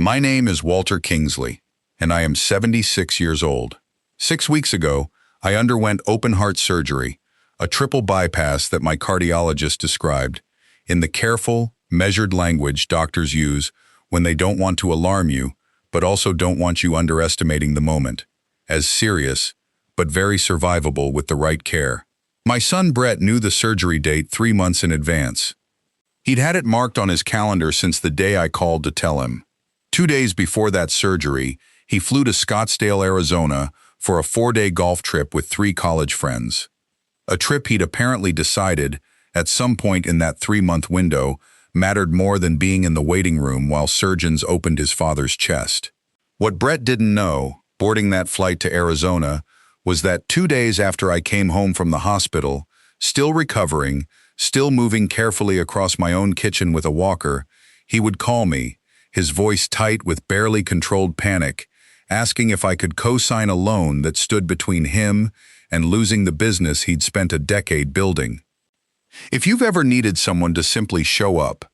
My name is Walter Kingsley, and I am 76 years old. 6 weeks ago, I underwent open-heart surgery, a triple bypass that my cardiologist described, in the careful, measured language doctors use when they don't want to alarm you, but also don't want you underestimating the moment, as serious, but very survivable with the right care. My son Brett knew the surgery date 3 months in advance. He'd had it marked on his calendar since the day I called to tell him. 2 days before that surgery, he flew to Scottsdale, Arizona for a 4-day golf trip with 3 college friends. A trip he'd apparently decided, at some point in that 3-month window, mattered more than being in the waiting room while surgeons opened his father's chest. What Brett didn't know, boarding that flight to Arizona, was that 2 days after I came home from the hospital, still recovering, still moving carefully across my own kitchen with a walker, he would call me, his voice tight with barely controlled panic, asking if I could co-sign a loan that stood between him and losing the business he'd spent a decade building. If you've ever needed someone to simply show up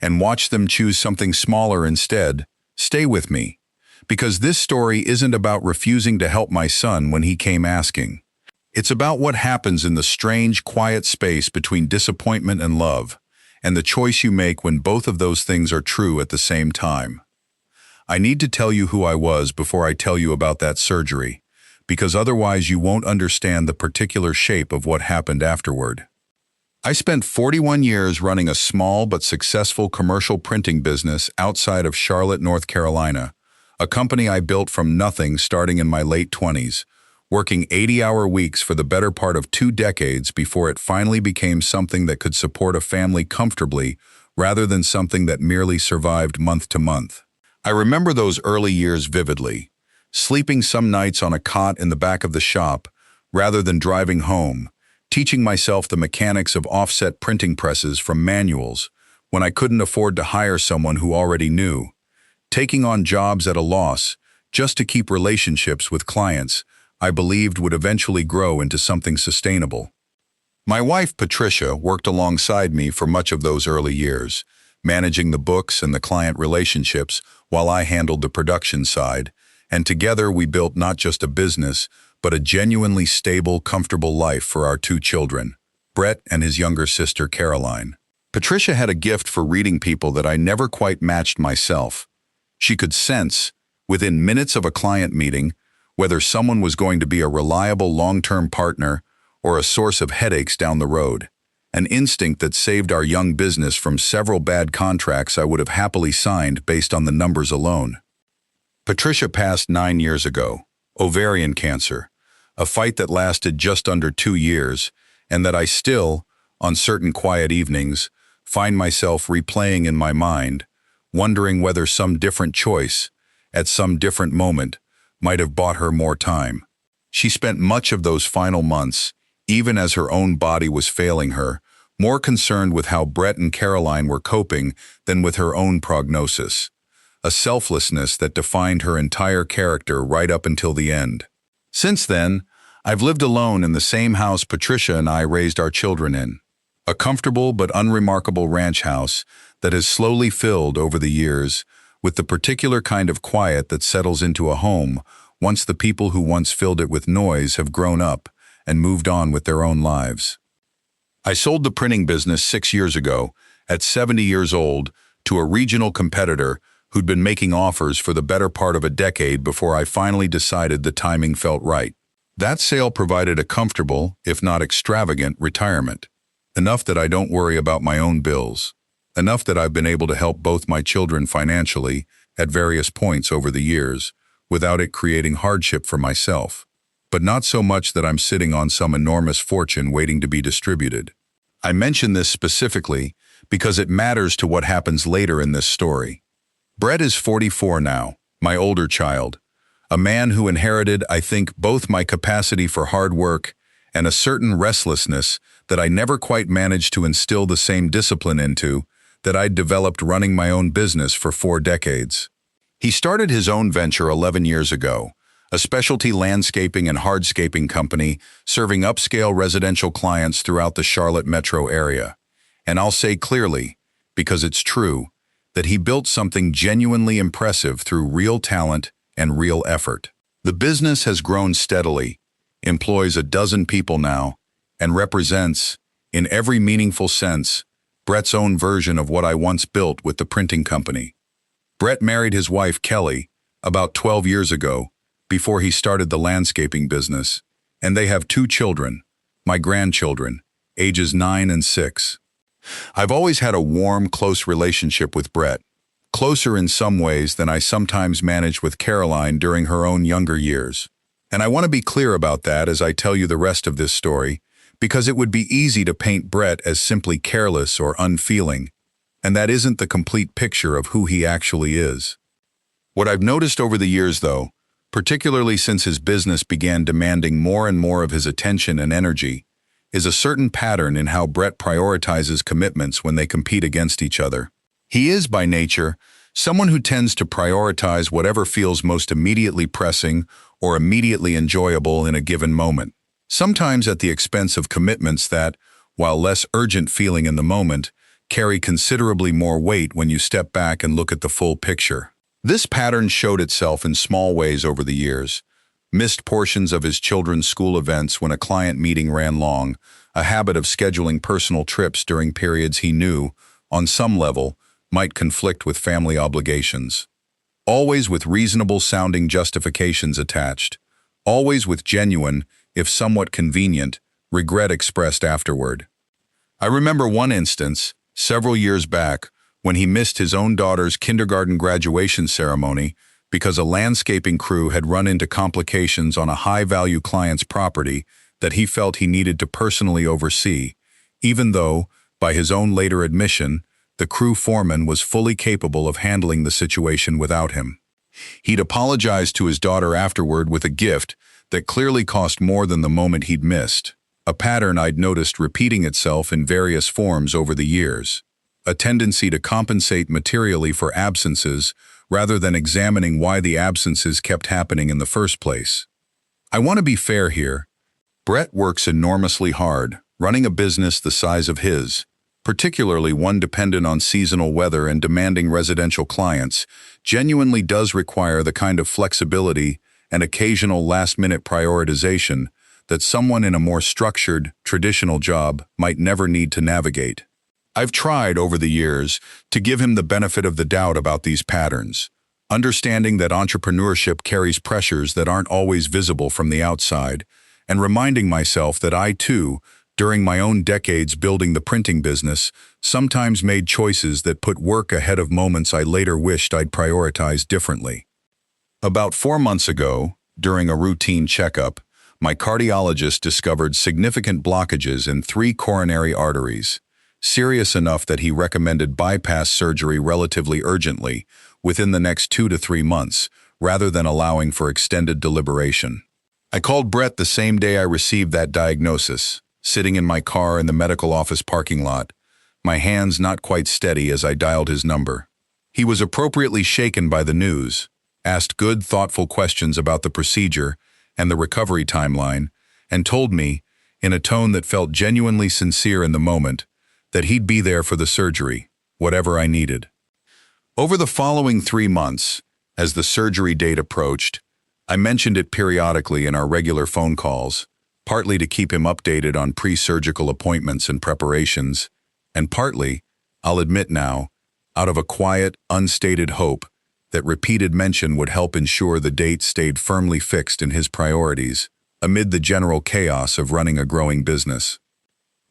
and watch them choose something smaller instead, stay with me, because this story isn't about refusing to help my son when he came asking. It's about what happens in the strange, quiet space between disappointment and love, and the choice you make when both of those things are true at the same time. I need to tell you who I was before I tell you about that surgery, because otherwise you won't understand the particular shape of what happened afterward. I spent 41 years running a small but successful commercial printing business outside of Charlotte, North Carolina, a company I built from nothing starting in my late 20s, working 80-hour weeks for the better part of 2 decades before it finally became something that could support a family comfortably rather than something that merely survived month to month. I remember those early years vividly, sleeping some nights on a cot in the back of the shop rather than driving home, teaching myself the mechanics of offset printing presses from manuals when I couldn't afford to hire someone who already knew, taking on jobs at a loss just to keep relationships with clients I believed would eventually grow into something sustainable. My wife, Patricia, worked alongside me for much of those early years, managing the books and the client relationships while I handled the production side, and together we built not just a business, but a genuinely stable, comfortable life for our 2 children, Brett and his younger sister, Caroline. Patricia had a gift for reading people that I never quite matched myself. She could sense, within minutes of a client meeting, whether someone was going to be a reliable long-term partner or a source of headaches down the road, an instinct that saved our young business from several bad contracts I would have happily signed based on the numbers alone. Patricia passed 9 years ago, ovarian cancer, a fight that lasted just under 2 years, and that I still, on certain quiet evenings, find myself replaying in my mind, wondering whether some different choice, at some different moment, might have bought her more time. She spent much of those final months, even as her own body was failing her, more concerned with how Brett and Caroline were coping than with her own prognosis, a selflessness that defined her entire character right up until the end. Since then, I've lived alone in the same house Patricia and I raised our children in, a comfortable but unremarkable ranch house that has slowly filled over the years with the particular kind of quiet that settles into a home once the people who once filled it with noise have grown up and moved on with their own lives. I sold the printing business 6 years ago, at 70 years old, to a regional competitor who'd been making offers for the better part of a decade before I finally decided the timing felt right. That sale provided a comfortable, if not extravagant, retirement, enough that I don't worry about my own bills. Enough that I've been able to help both my children financially at various points over the years without it creating hardship for myself, but not so much that I'm sitting on some enormous fortune waiting to be distributed. I mention this specifically because it matters to what happens later in this story. Brett is 44 now, my older child, a man who inherited, I think, both my capacity for hard work and a certain restlessness that I never quite managed to instill the same discipline into that I'd developed running my own business for 4 decades. He started his own venture 11 years ago, a specialty landscaping and hardscaping company serving upscale residential clients throughout the Charlotte metro area. And I'll say clearly, because it's true, that he built something genuinely impressive through real talent and real effort. The business has grown steadily, employs a dozen people now, and represents, in every meaningful sense, Brett's own version of what I once built with the printing company. Brett married his wife, Kelly, about 12 years ago, before he started the landscaping business, and they have 2 children, my grandchildren, ages 9 and 6. I've always had a warm, close relationship with Brett, closer in some ways than I sometimes managed with Caroline during her own younger years. And I want to be clear about that as I tell you the rest of this story, because it would be easy to paint Brett as simply careless or unfeeling, and that isn't the complete picture of who he actually is. What I've noticed over the years, though, particularly since his business began demanding more and more of his attention and energy, is a certain pattern in how Brett prioritizes commitments when they compete against each other. He is, by nature, someone who tends to prioritize whatever feels most immediately pressing or immediately enjoyable in a given moment, sometimes at the expense of commitments that, while less urgent feeling in the moment, carry considerably more weight when you step back and look at the full picture. This pattern showed itself in small ways over the years. Missed portions of his children's school events when a client meeting ran long, a habit of scheduling personal trips during periods he knew, on some level, might conflict with family obligations. Always with reasonable-sounding justifications attached. Always with genuine, if somewhat convenient, regret expressed afterward. I remember one instance, several years back, when he missed his own daughter's kindergarten graduation ceremony because a landscaping crew had run into complications on a high-value client's property that he felt he needed to personally oversee, even though, by his own later admission, the crew foreman was fully capable of handling the situation without him. He'd apologized to his daughter afterward with a gift that clearly cost more than the moment he'd missed, a pattern I'd noticed repeating itself in various forms over the years, a tendency to compensate materially for absences rather than examining why the absences kept happening in the first place. I want to be fair here. Brett works enormously hard, running a business the size of his, particularly one dependent on seasonal weather and demanding residential clients, genuinely does require the kind of flexibility and occasional last-minute prioritization that someone in a more structured, traditional job might never need to navigate. I've tried over the years to give him the benefit of the doubt about these patterns, understanding that entrepreneurship carries pressures that aren't always visible from the outside, and reminding myself that I, too, during my own decades building the printing business, sometimes made choices that put work ahead of moments I later wished I'd prioritized differently. About 4 months ago, during a routine checkup, my cardiologist discovered significant blockages in 3 coronary arteries, serious enough that he recommended bypass surgery relatively urgently, within the next 2 to 3 months, rather than allowing for extended deliberation. I called Brett the same day I received that diagnosis, sitting in my car in the medical office parking lot, my hands not quite steady as I dialed his number. He was appropriately shaken by the news, asked good, thoughtful questions about the procedure and the recovery timeline, and told me, in a tone that felt genuinely sincere in the moment, that he'd be there for the surgery, whatever I needed. Over the following 3 months, as the surgery date approached, I mentioned it periodically in our regular phone calls, partly to keep him updated on pre-surgical appointments and preparations, and partly, I'll admit now, out of a quiet, unstated hope that repeated mention would help ensure the date stayed firmly fixed in his priorities, amid the general chaos of running a growing business.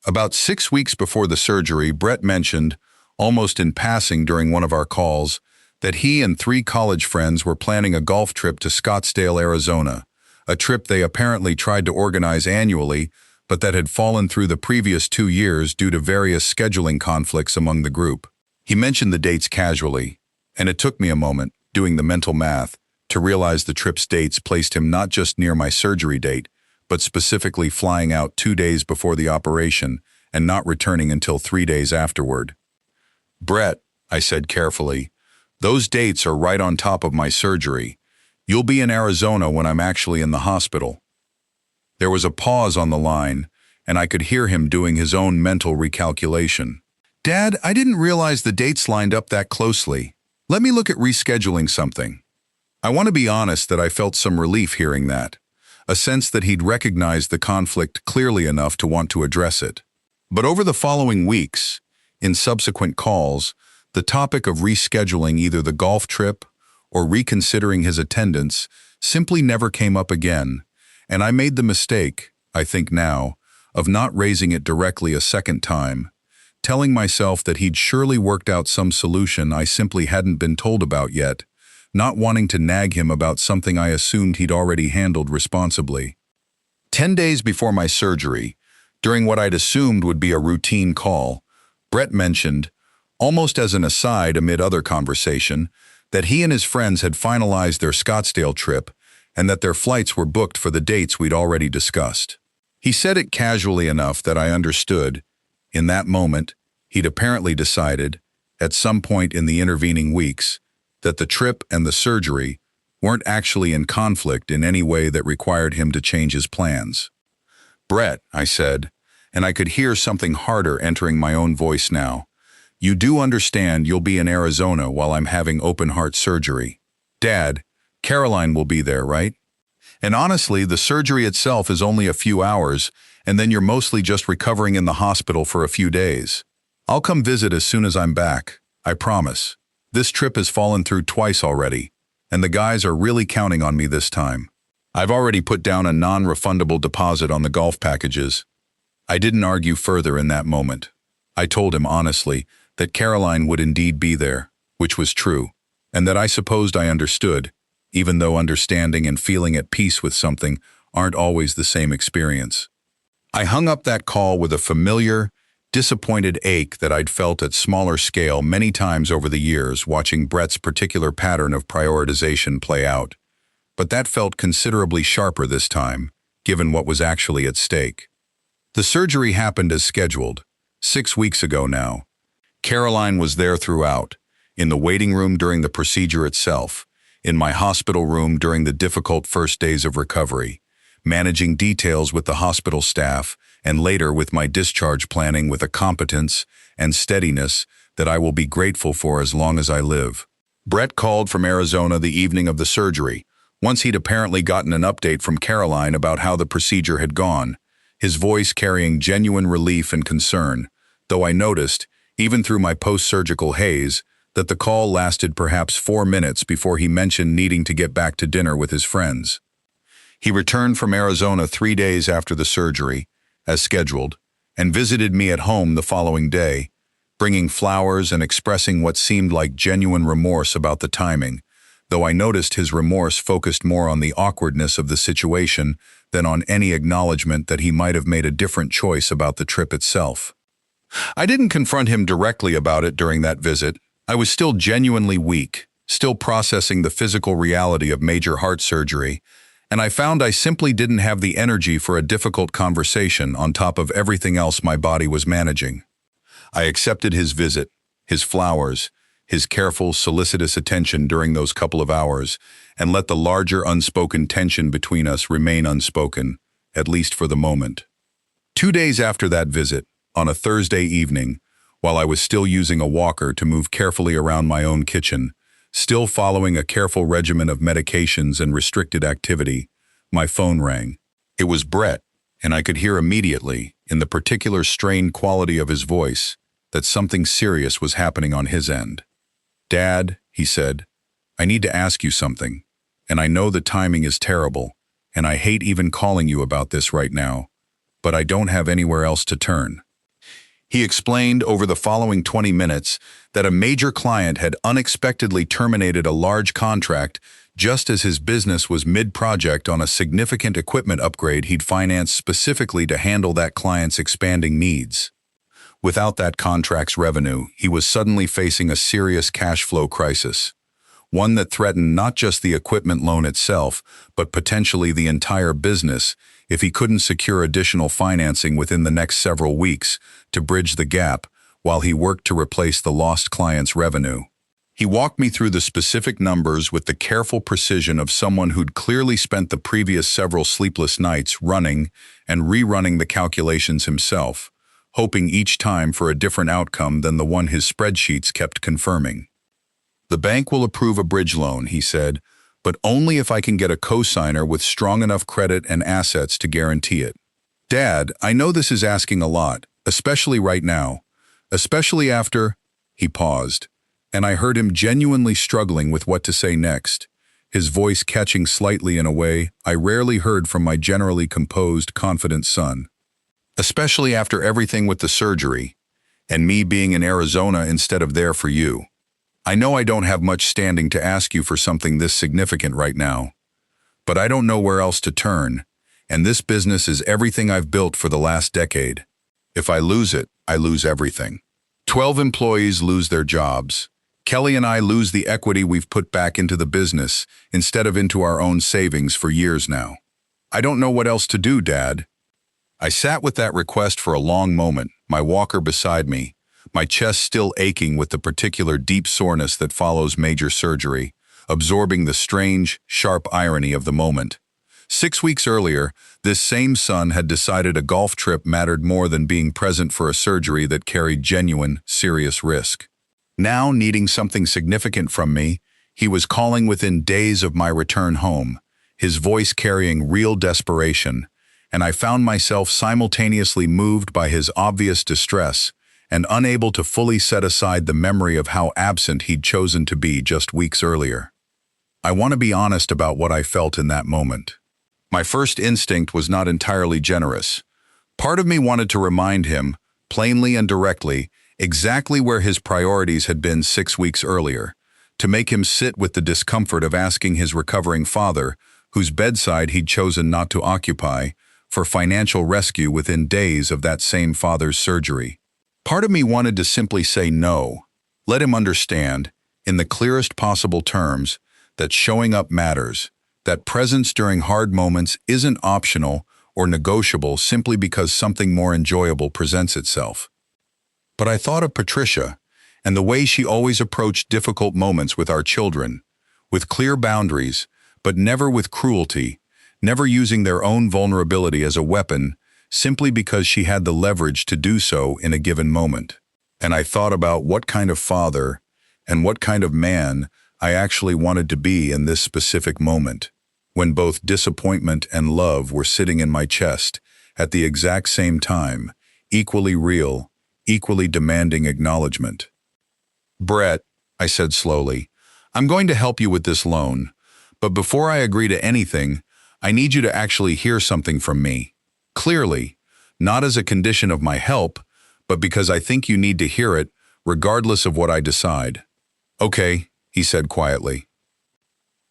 About 6 weeks before the surgery, Brett mentioned, almost in passing during one of our calls, that he and 3 college friends were planning a golf trip to Scottsdale, Arizona, a trip they apparently tried to organize annually, but that had fallen through the previous 2 years due to various scheduling conflicts among the group. He mentioned the dates casually, and it took me a moment, doing the mental math, to realize the trip's dates placed him not just near my surgery date, but specifically flying out 2 days before the operation and not returning until 3 days afterward. "Brett," I said carefully, "those dates are right on top of my surgery. You'll be in Arizona when I'm actually in the hospital." There was a pause on the line, and I could hear him doing his own mental recalculation. Dad, I didn't realize the dates lined up that closely. Let me look at rescheduling something. I want to be honest that I felt some relief hearing that, a sense that he'd recognized the conflict clearly enough to want to address it. But over the following weeks, in subsequent calls, the topic of rescheduling either the golf trip or reconsidering his attendance simply never came up again, and I made the mistake, I think now, of not raising it directly a second time, telling myself that he'd surely worked out some solution I simply hadn't been told about yet, not wanting to nag him about something I assumed he'd already handled responsibly. 10 days before my surgery, during what I'd assumed would be a routine call, Brett mentioned, almost as an aside amid other conversation, that he and his friends had finalized their Scottsdale trip and that their flights were booked for the dates we'd already discussed. He said it casually enough that I understood. In that moment, he'd apparently decided, at some point in the intervening weeks, that the trip and the surgery weren't actually in conflict in any way that required him to change his plans. Brett, I said, and I could hear something harder entering my own voice now. You do understand you'll be in Arizona while I'm having open-heart surgery. Dad, Caroline will be there, right? And honestly, the surgery itself is only a few hours, and then you're mostly just recovering in the hospital for a few days. I'll come visit as soon as I'm back, I promise. This trip has fallen through twice already, and the guys are really counting on me this time. I've already put down a non-refundable deposit on the golf packages. I didn't argue further in that moment. I told him honestly that Caroline would indeed be there, which was true, and that I supposed I understood, even though understanding and feeling at peace with something aren't always the same experience. I hung up that call with a familiar, disappointed ache that I'd felt at smaller scale many times over the years watching Brett's particular pattern of prioritization play out. But that felt considerably sharper this time, given what was actually at stake. The surgery happened as scheduled, 6 weeks ago now. Caroline was there throughout, in the waiting room during the procedure itself, in my hospital room during the difficult first days of recovery, managing details with the hospital staff, and later with my discharge planning with a competence and steadiness that I will be grateful for as long as I live. Brett called from Arizona the evening of the surgery, once he'd apparently gotten an update from Caroline about how the procedure had gone, his voice carrying genuine relief and concern, though I noticed, even through my post-surgical haze, that the call lasted perhaps 4 minutes before he mentioned needing to get back to dinner with his friends. He returned from Arizona 3 days after the surgery, as scheduled, and visited me at home the following day, bringing flowers and expressing what seemed like genuine remorse about the timing, though I noticed his remorse focused more on the awkwardness of the situation than on any acknowledgement that he might have made a different choice about the trip itself. I didn't confront him directly about it during that visit. I was still genuinely weak, still processing the physical reality of major heart surgery, and I found I simply didn't have the energy for a difficult conversation on top of everything else my body was managing. I accepted his visit, his flowers, his careful, solicitous attention during those couple of hours, and let the larger unspoken tension between us remain unspoken, at least for the moment. 2 days after that visit, on a Thursday evening, while I was still using a walker to move carefully around my own kitchen, still following a careful regimen of medications and restricted activity, my phone rang. It was Brett, and I could hear immediately, in the particular strained quality of his voice, that something serious was happening on his end. "Dad," he said, "I need to ask you something, and I know the timing is terrible, and I hate even calling you about this right now, but I don't have anywhere else to turn." He explained over the following 20 minutes that a major client had unexpectedly terminated a large contract just as his business was mid-project on a significant equipment upgrade he'd financed specifically to handle that client's expanding needs. Without that contract's revenue, he was suddenly facing a serious cash flow crisis, one that threatened not just the equipment loan itself, but potentially the entire business if he couldn't secure additional financing within the next several weeks to bridge the gap while he worked to replace the lost client's revenue. He walked me through the specific numbers with the careful precision of someone who'd clearly spent the previous several sleepless nights running and rerunning the calculations himself, hoping each time for a different outcome than the one his spreadsheets kept confirming. "The bank will approve a bridge loan," he said, "but only if I can get a cosigner with strong enough credit and assets to guarantee it." "Dad, I know this is asking a lot, especially right now, especially after—" He paused, and I heard him genuinely struggling with what to say next, his voice catching slightly in a way I rarely heard from my generally composed, confident son. "Especially after everything with the surgery, and me being in Arizona instead of there for you. I know I don't have much standing to ask you for something this significant right now, but I don't know where else to turn, and this business is everything I've built for the last decade. If I lose it, I lose everything. 12 employees lose their jobs. Kelly and I lose the equity we've put back into the business instead of into our own savings for years now. I don't know what else to do, Dad." I sat with that request for a long moment, my walker beside me, my chest still aching with the particular deep soreness that follows major surgery, absorbing the strange, sharp irony of the moment. 6 weeks earlier, this same son had decided a golf trip mattered more than being present for a surgery that carried genuine, serious risk. Now, needing something significant from me, he was calling within days of my return home, his voice carrying real desperation, and I found myself simultaneously moved by his obvious distress and unable to fully set aside the memory of how absent he'd chosen to be just weeks earlier. I want to be honest about what I felt in that moment. My first instinct was not entirely generous. Part of me wanted to remind him, plainly and directly, exactly where his priorities had been 6 weeks earlier, to make him sit with the discomfort of asking his recovering father, whose bedside he'd chosen not to occupy, for financial rescue within days of that same father's surgery. Part of me wanted to simply say no, let him understand, in the clearest possible terms, that showing up matters, that presence during hard moments isn't optional or negotiable simply because something more enjoyable presents itself. But I thought of Patricia and the way she always approached difficult moments with our children, with clear boundaries, but never with cruelty, never using their own vulnerability as a weapon simply because she had the leverage to do so in a given moment. And I thought about what kind of father and what kind of man I actually wanted to be in this specific moment, when both disappointment and love were sitting in my chest at the exact same time, equally real, equally demanding acknowledgement. "Brett," I said slowly, "I'm going to help you with this loan, but before I agree to anything, I need you to actually hear something from me. Clearly, not as a condition of my help, but because I think you need to hear it, regardless of what I decide." "Okay," he said quietly.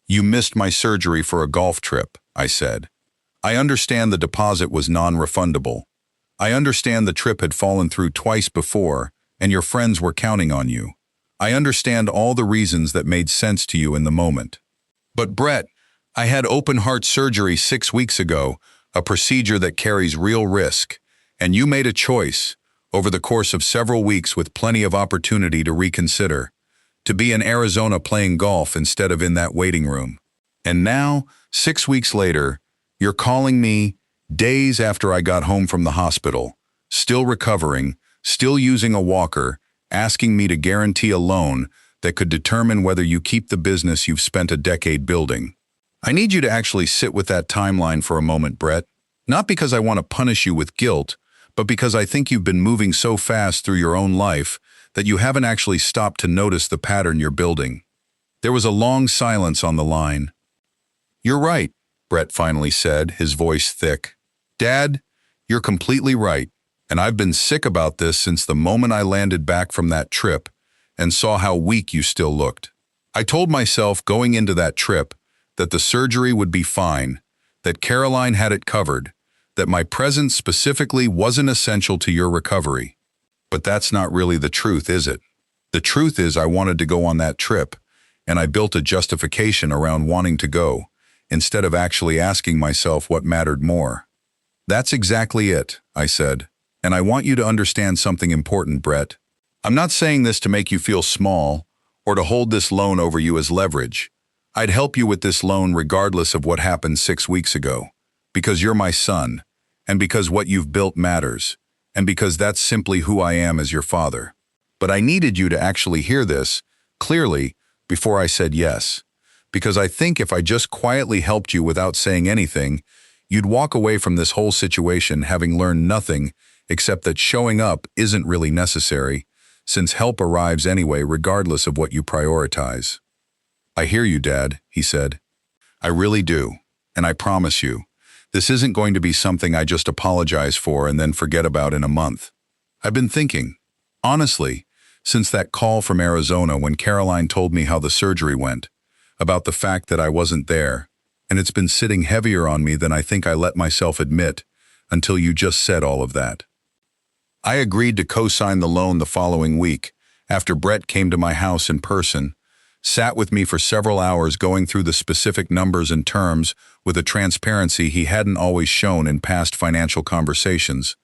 "You missed my surgery for a golf trip," I said. "I understand the deposit was non-refundable. I understand the trip had fallen through twice before, and your friends were counting on you. I understand all the reasons that made sense to you in the moment. But Brett, I had open-heart surgery 6 weeks ago, a procedure that carries real risk, and you made a choice, over the course of several weeks with plenty of opportunity to reconsider, to be in Arizona playing golf instead of in that waiting room. And now, 6 weeks later, you're calling me, days after I got home from the hospital, still recovering, still using a walker, asking me to guarantee a loan that could determine whether you keep the business you've spent a decade building. I need you to actually sit with that timeline for a moment, Brett. Not because I want to punish you with guilt, but because I think you've been moving so fast through your own life that you haven't actually stopped to notice the pattern you're building." There was a long silence on the line. "You're right," Brett finally said, his voice thick. "Dad, you're completely right, and I've been sick about this since the moment I landed back from that trip and saw how weak you still looked. I told myself going into that trip that the surgery would be fine, that Caroline had it covered, that my presence specifically wasn't essential to your recovery. But that's not really the truth, is it? The truth is I wanted to go on that trip, and I built a justification around wanting to go, instead of actually asking myself what mattered more." "That's exactly it," I said, "and I want you to understand something important, Brett. I'm not saying this to make you feel small or to hold this loan over you as leverage. I'd help you with this loan regardless of what happened 6 weeks ago, because you're my son, and because what you've built matters, and because that's simply who I am as your father. But I needed you to actually hear this clearly before I said yes, because I think if I just quietly helped you without saying anything, you'd walk away from this whole situation having learned nothing except that showing up isn't really necessary, since help arrives anyway regardless of what you prioritize. I hear you, Dad, he said. I really do, and I promise you, this isn't going to be something I just apologize for and then forget about in a month. I've been thinking, honestly, since that call from Arizona when Caroline told me how the surgery went, about the fact that I wasn't there, and it's been sitting heavier on me than I think I let myself admit until you just said all of that. I agreed to co-sign the loan the following week after Brett came to my house in person, sat with me for several hours going through the specific numbers and terms with a transparency he hadn't always shown in past financial conversations,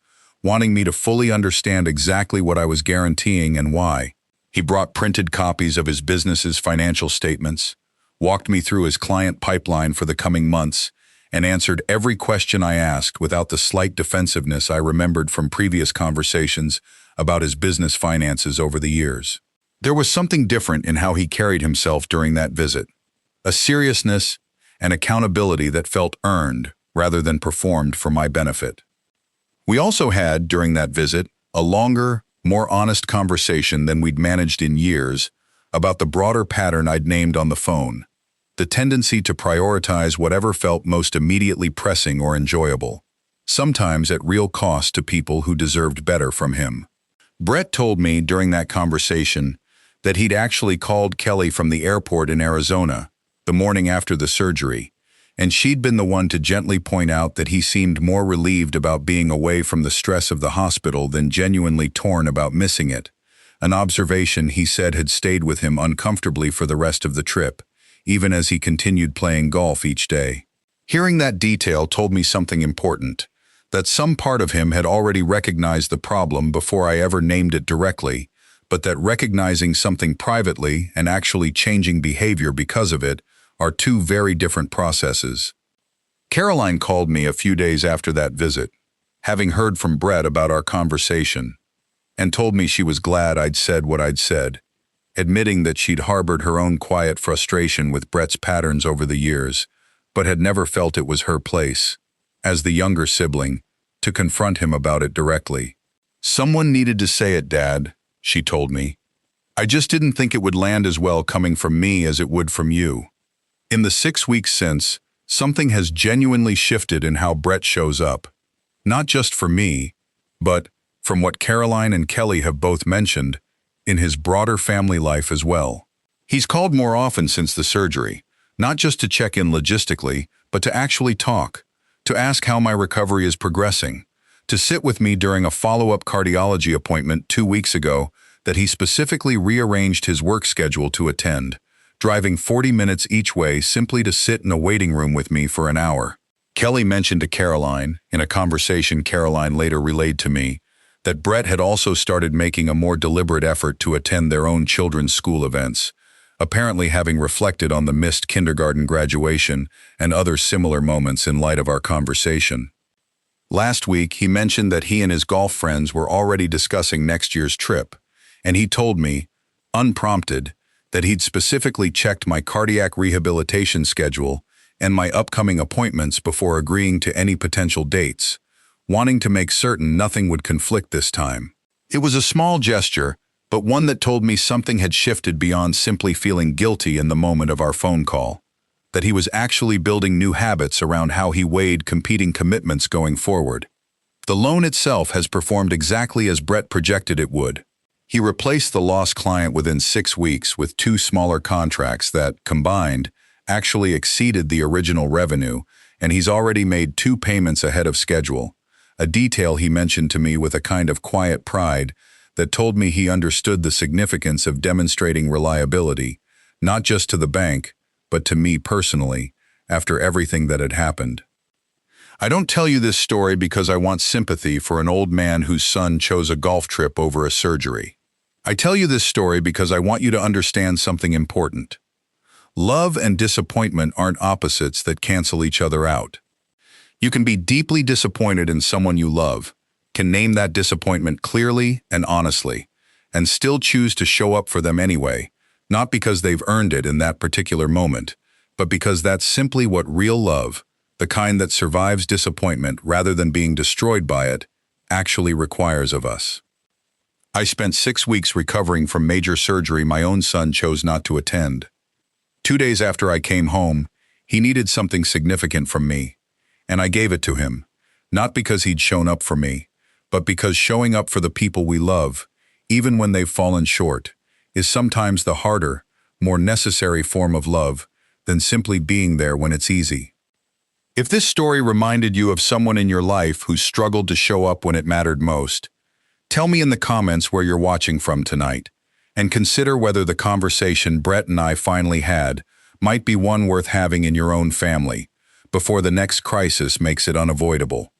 wanting me to fully understand exactly what I was guaranteeing and why. He brought printed copies of his business's financial statements, walked me through his client pipeline for the coming months, and answered every question I asked without the slight defensiveness I remembered from previous conversations about his business finances over the years. There was something different in how he carried himself during that visit, a seriousness and accountability that felt earned rather than performed for my benefit. We also had, during that visit, a longer, more honest conversation than we'd managed in years about the broader pattern I'd named on the phone, the tendency to prioritize whatever felt most immediately pressing or enjoyable, sometimes at real cost to people who deserved better from him. Brett told me during that conversation that he'd actually called Kelly from the airport in Arizona the morning after the surgery, and she'd been the one to gently point out that he seemed more relieved about being away from the stress of the hospital than genuinely torn about missing it, an observation he said had stayed with him uncomfortably for the rest of the trip, even as he continued playing golf each day. Hearing that detail told me something important, that some part of him had already recognized the problem before I ever named it directly, but that recognizing something privately and actually changing behavior because of it are two very different processes. Caroline called me a few days after that visit, having heard from Brett about our conversation, and told me she was glad I'd said what I'd said, admitting that she'd harbored her own quiet frustration with Brett's patterns over the years, but had never felt it was her place, as the younger sibling, to confront him about it directly. Someone needed to say it, Dad, she told me. I just didn't think it would land as well coming from me as it would from you. In the 6 weeks since, something has genuinely shifted in how Brett shows up. Not just for me, but, from what Caroline and Kelly have both mentioned, in his broader family life as well. He's called more often since the surgery, not just to check in logistically, but to actually talk, to ask how my recovery is progressing, to sit with me during a follow-up cardiology appointment 2 weeks ago that he specifically rearranged his work schedule to attend, driving 40 minutes each way simply to sit in a waiting room with me for an hour. Kelly mentioned to Caroline, in a conversation Caroline later relayed to me, that Brett had also started making a more deliberate effort to attend their own children's school events, apparently having reflected on the missed kindergarten graduation and other similar moments in light of our conversation. Last week, he mentioned that he and his golf friends were already discussing next year's trip, and he told me, unprompted, that he'd specifically checked my cardiac rehabilitation schedule and my upcoming appointments before agreeing to any potential dates, wanting to make certain nothing would conflict this time. It was a small gesture, but one that told me something had shifted beyond simply feeling guilty in the moment of our phone call, that he was actually building new habits around how he weighed competing commitments going forward. The loan itself has performed exactly as Brett projected it would. He replaced the lost client within 6 weeks with 2 smaller contracts that, combined, actually exceeded the original revenue, and he's already made 2 payments ahead of schedule, a detail he mentioned to me with a kind of quiet pride that told me he understood the significance of demonstrating reliability, not just to the bank, but to me personally, after everything that had happened. I don't tell you this story because I want sympathy for an old man whose son chose a golf trip over a surgery. I tell you this story because I want you to understand something important. Love and disappointment aren't opposites that cancel each other out. You can be deeply disappointed in someone you love, can name that disappointment clearly and honestly, and still choose to show up for them anyway, not because they've earned it in that particular moment, but because that's simply what real love, the kind that survives disappointment rather than being destroyed by it, actually requires of us. I spent 6 weeks recovering from major surgery my own son chose not to attend. 2 days after I came home, he needed something significant from me, and I gave it to him, not because he'd shown up for me, but because showing up for the people we love, even when they've fallen short, is sometimes the harder, more necessary form of love than simply being there when it's easy. If this story reminded you of someone in your life who struggled to show up when it mattered most, tell me in the comments where you're watching from tonight, and consider whether the conversation Brett and I finally had might be one worth having in your own family before the next crisis makes it unavoidable.